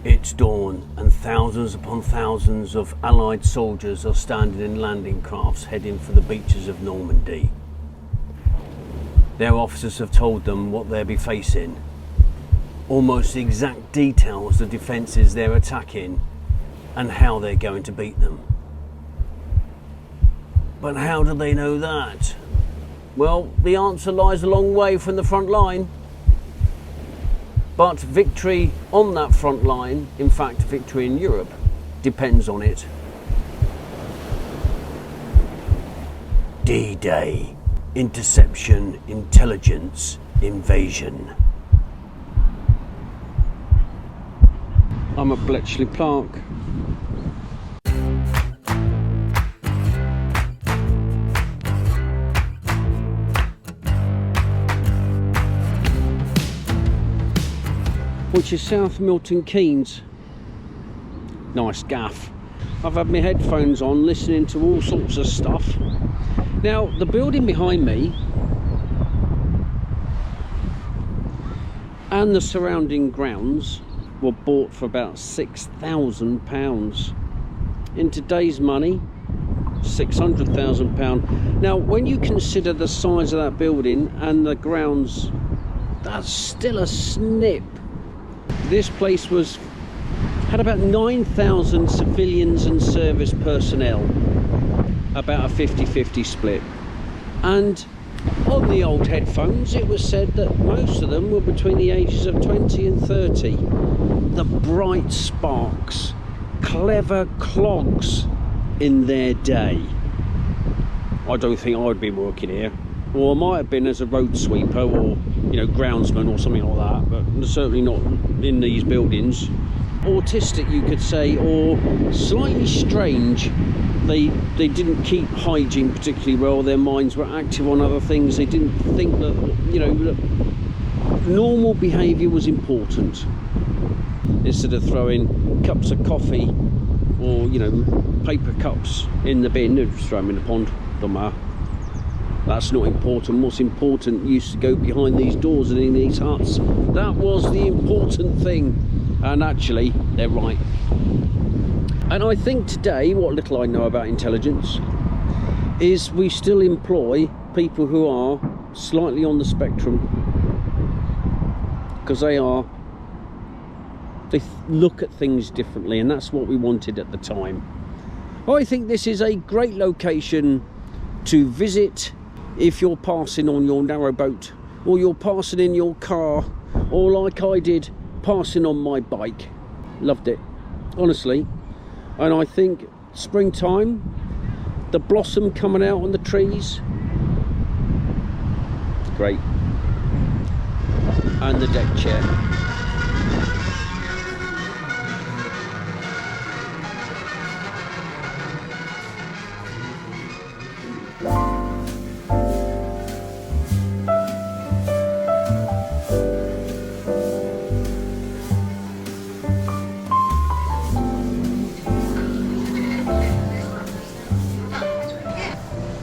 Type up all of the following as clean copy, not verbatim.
It's dawn, and thousands upon thousands of Allied soldiers are standing in landing crafts heading for the beaches of Normandy. Their officers have told them what they'll be facing, almost the exact details of defences they're attacking and how they're going to beat them. But how do they know that? Well, the answer lies a long way from the front line. But victory on that front line, in fact victory in Europe, depends on it. D-Day. Interception, intelligence, invasion. I'm at Bletchley Park. Which is South Milton Keynes. Nice gaff. I've had my headphones on listening to all sorts of stuff. Now the building behind me and the surrounding grounds were bought for about £6,000. In today's money, £600,000. Now when you consider the size of that building and the grounds, that's still a snip. This place had about 9,000 civilians and service personnel, about a 50-50 split. And on the old headphones it was said that most of them were between the ages of 20 and 30. The bright sparks, clever clogs in their day. I don't think I'd be working here, or I might have been as a road sweeper or groundsman or something like that, but certainly not in these buildings. Autistic, you could say, or slightly strange. They didn't keep hygiene particularly well. Their minds were active on other things. They didn't think that normal behaviour was important. Instead of throwing cups of coffee or paper cups in the bin, they'd just throw them in the pond. Don't matter. That's not important. What's important used to go behind these doors and in these huts. That was the important thing. And actually, they're right. And I think today, what little I know about intelligence, is we still employ people who are slightly on the spectrum. Because they look at things differently, and that's what we wanted at the time. I think this is a great location to visit if you're passing on your narrowboat, or you're passing in your car, or like I did, passing on my bike. Loved it, honestly. And I think springtime, the blossom coming out on the trees, great. And the deck chair.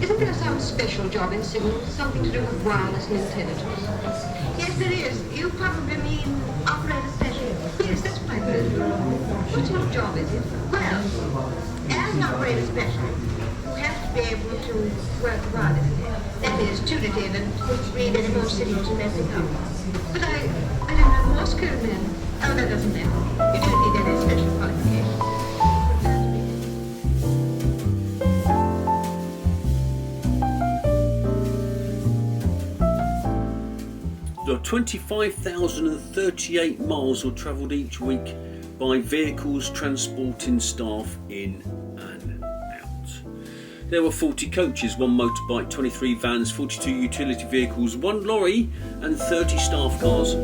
Isn't there some special job in signals, something to do with wireless and intelligence? Yes, there is. You probably mean operator specialist. Yes, that's right. What sort of job is it? Well, as an operator specialist, you have to be able to work wirelessly. That is, tune it in and read any more signals and mess it up. But I don't have Morse code then. Oh, that doesn't matter. You don't need any special qualification. The 25,038 miles were travelled each week by vehicles transporting staff in and out. There were 40 coaches, 1 motorbike, 23 vans, 42 utility vehicles, 1 lorry and 30 staff cars.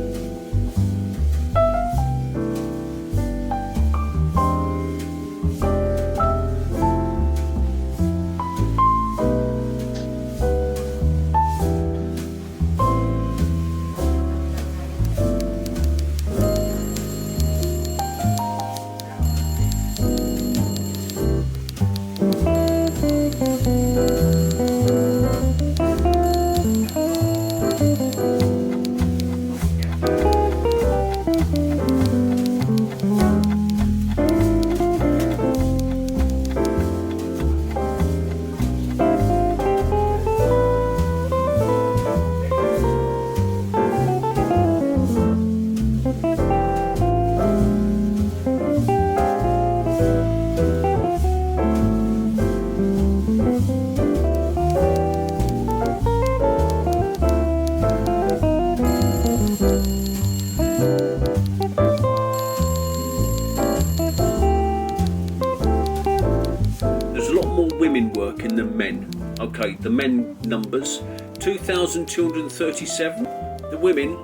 Okay, the men numbers 2,237. The women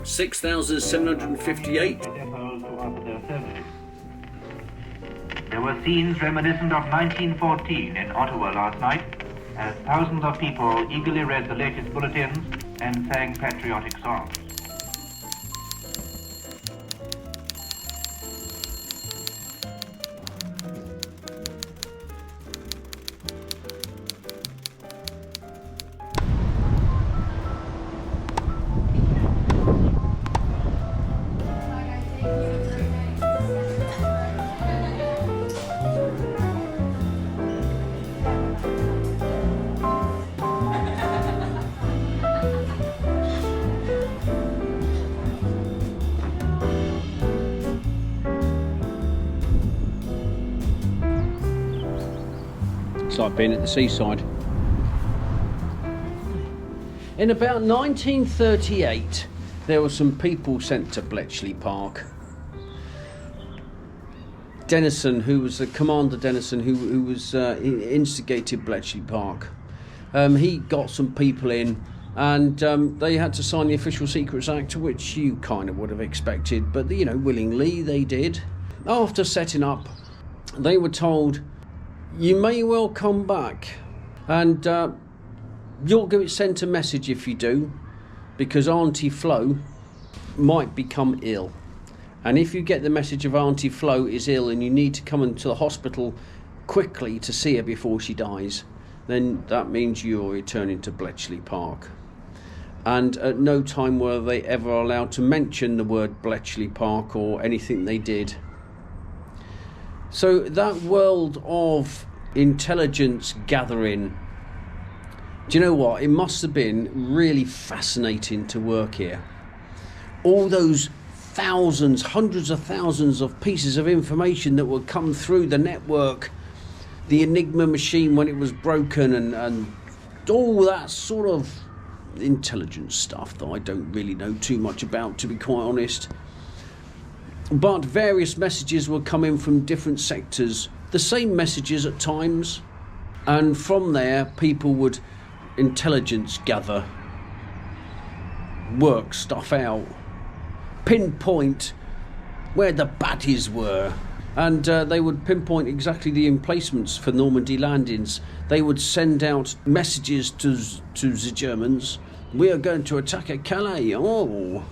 6,758. There were scenes reminiscent of 1914 in Ottawa last night, as thousands of people eagerly read the latest bulletins and sang patriotic songs. It's like being at the seaside. In about 1938, there were some people sent to Bletchley Park. Denison, who was Commander Denison, who was instigated Bletchley Park, he got some people in, and they had to sign the Official Secrets Act, which you kind of would have expected, but you know, willingly they did. After setting up, they were told, you may well come back, and you'll get sent a message if you do, because Auntie Flo might become ill. And if you get the message of Auntie Flo is ill and you need to come into the hospital quickly to see her before she dies, then that means you're returning to Bletchley Park. And at no time were they ever allowed to mention the word Bletchley Park or anything they did. So that world of intelligence gathering, do you know what? It must have been really fascinating to work here. All those thousands, hundreds of thousands of pieces of information that would come through the network, the Enigma Machine when it was broken, and all that sort of intelligence stuff that I don't really know too much about, to be quite honest. But various messages were coming from different sectors, the same messages at times, and from there people would intelligence gather, work stuff out, pinpoint where the baddies were, and they would pinpoint exactly the emplacements for Normandy landings. They would send out messages to the Germans, we are going to attack at Calais. Oh,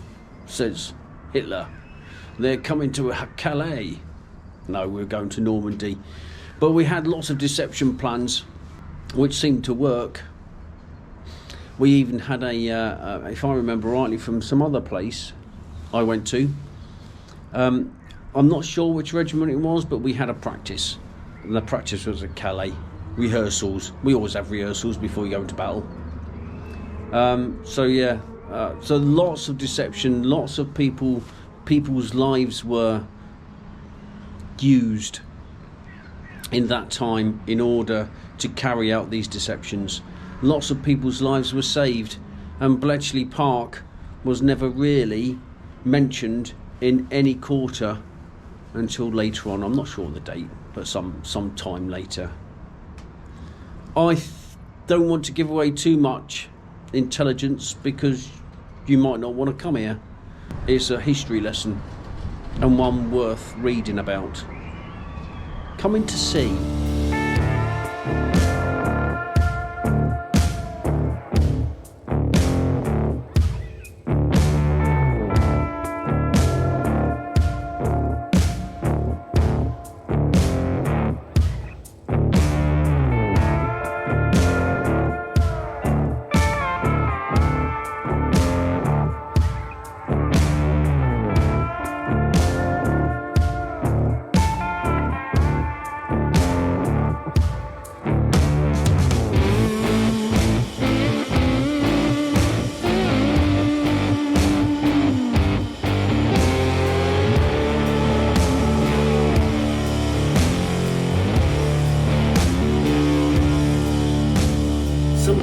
says Hitler, they're coming to Calais. No, we're going to Normandy. But we had lots of deception plans which seemed to work. We even had a if I remember rightly, from some other place I went to, I'm not sure which regiment it was, but we had a practice, and the practice was at Calais. Rehearsals, we always have rehearsals before you go into battle. So yeah, so lots of deception, lots of people's lives were used in that time in order to carry out these deceptions. Lots of people's lives were saved, and Bletchley Park was never really mentioned in any quarter until later on. I'm not sure the date, but some time later. I don't want to give away too much intelligence because you might not want to come here. It's a history lesson, and one worth reading about. Coming to see.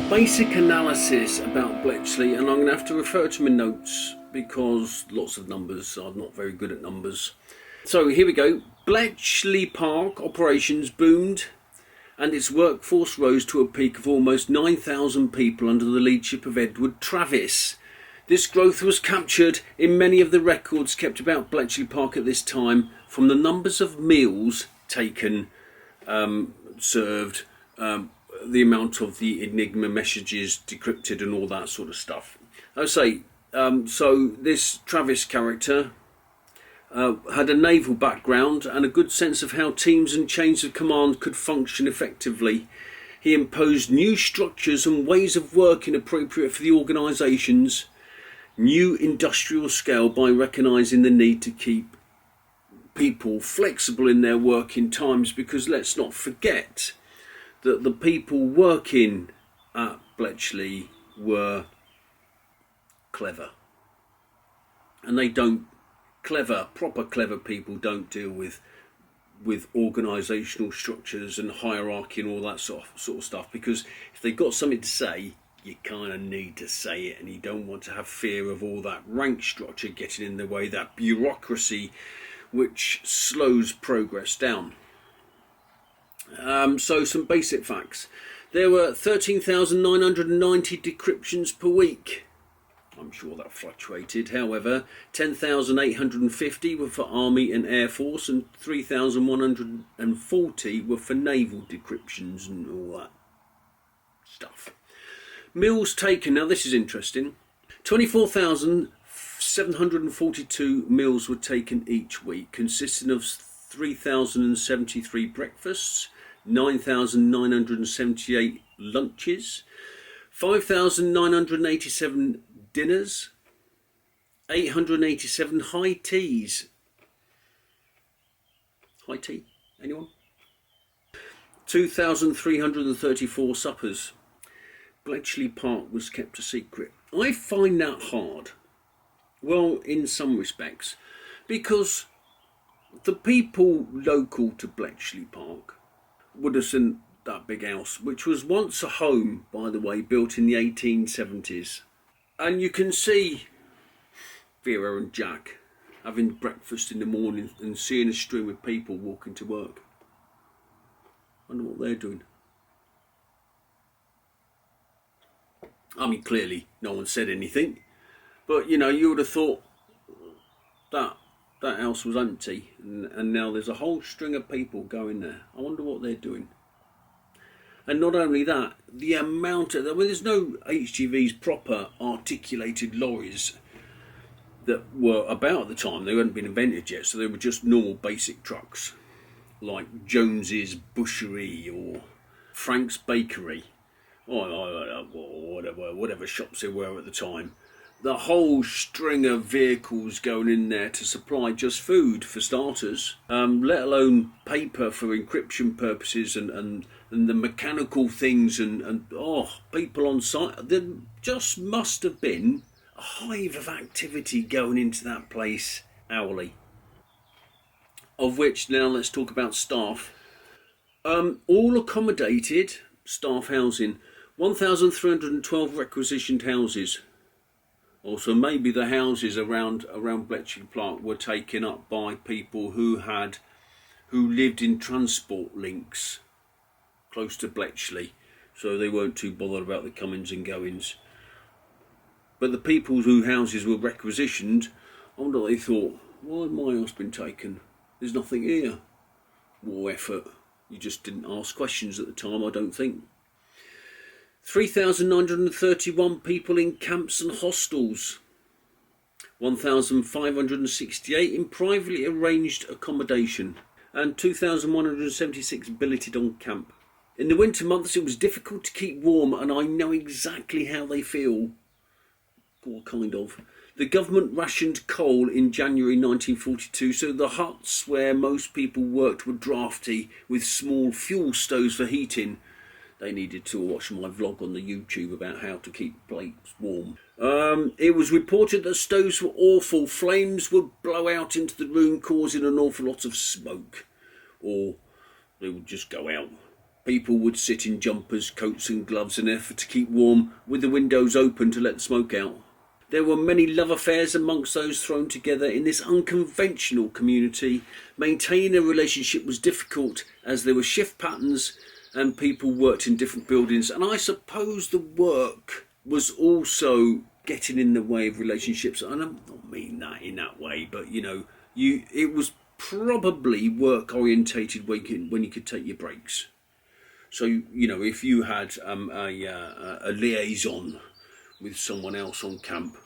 Basic analysis about Bletchley, and I'm going to have to refer to my notes because lots of numbers. I'm not very good at numbers. So here we go. Bletchley Park operations boomed and its workforce rose to a peak of almost 9,000 people under the leadership of Edward Travis. This growth was captured in many of the records kept about Bletchley Park at this time, from the numbers of meals taken, served, the amount of the Enigma messages decrypted and all that sort of stuff. I say, so this Travis character had a naval background and a good sense of how teams and chains of command could function effectively. He imposed new structures and ways of working appropriate for the organisation's new industrial scale by recognising the need to keep people flexible in their working times, because let's not forget that the people working at Bletchley were clever, and they don't proper clever people don't deal with organisational structures and hierarchy and all that sort of stuff, because if they've got something to say, you kind of need to say it, and you don't want to have fear of all that rank structure getting in the way, that bureaucracy which slows progress down. So some basic facts. There were 13,990 decryptions per week. I'm sure that fluctuated. However, 10,850 were for Army and Air Force, and 3,140 were for naval decryptions and all that stuff. Meals taken, now this is interesting. 24,742 meals were taken each week, consisting of 3,073 breakfasts, 9,978 lunches, 5,987 dinners, 887 high teas. High tea? Anyone? 2,334 suppers. Bletchley Park was kept a secret. I find that hard. Well, in some respects, because the people local to Bletchley Park would have seen that big house, which was once a home, by the way, built in the 1870s. And you can see Vera and Jack having breakfast in the morning and seeing a stream of people walking to work. I wonder what they're doing. I mean, clearly no one said anything, but you know, you would have thought that house was empty, and now there's a whole string of people going there. I wonder what they're doing. And not only that, the amount of, I mean, there's no HGVs, proper articulated lorries that were about at the time. They hadn't been invented yet, so they were just normal basic trucks like Jones's Butchery or Frank's Bakery, or whatever shops there were at the time. The whole string of vehicles going in there to supply just food for starters, let alone paper for encryption purposes and the mechanical things and people on site. There just must have been a hive of activity going into that place hourly. Of which, now let's talk about staff. All accommodated staff housing, 1,312 requisitioned houses. Also, maybe the houses around Bletchley Park were taken up by people who lived in transport links close to Bletchley, so they weren't too bothered about the comings and goings. But the people whose houses were requisitioned, I wonder what they thought. Why has my house been taken? There's nothing here. War effort. You just didn't ask questions at the time, I don't think. 3,931 people in camps and hostels. 1,568 in privately arranged accommodation. And 2,176 billeted on camp. In the winter months it was difficult to keep warm, and I know exactly how they feel. Or kind of. The government rationed coal in January 1942, so the huts where most people worked were drafty, with small fuel stoves for heating. They needed to watch my vlog on the YouTube about how to keep plates warm. It was reported that stoves were awful. Flames would blow out into the room, causing an awful lot of smoke. Or they would just go out. People would sit in jumpers, coats and gloves in an effort to keep warm, with the windows open to let the smoke out. There were many love affairs amongst those thrown together in this unconventional community. Maintaining a relationship was difficult, as there were shift patterns and people worked in different buildings, and I suppose the work was also getting in the way of relationships. And I don't mean that in that way, but you know, it was probably work orientated when you could take your breaks. So you know, if you had a liaison with someone else on camp,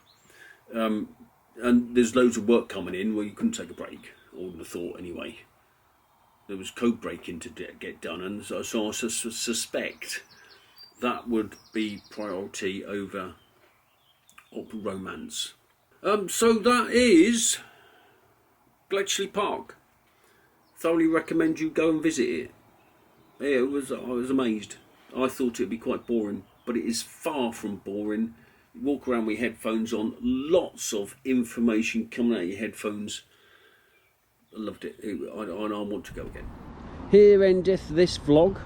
and there's loads of work coming in, well, you couldn't take a break. I wouldn't have thought anyway. There was code breaking to get done, and so I suspect that would be priority over romance. So that is Bletchley Park. Thoroughly recommend you go and visit it. Yeah, I was amazed. I thought it'd be quite boring, but it is far from boring. You walk around with headphones on, lots of information coming out of your headphones. I loved it, and I want to go again. Here endeth this vlog.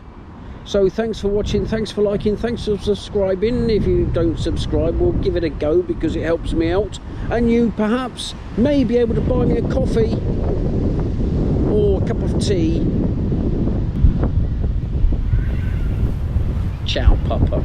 So thanks for watching, thanks for liking, thanks for subscribing. If you don't subscribe, well, give it a go because it helps me out. And you perhaps may be able to buy me a coffee or a cup of tea. Ciao, Papa.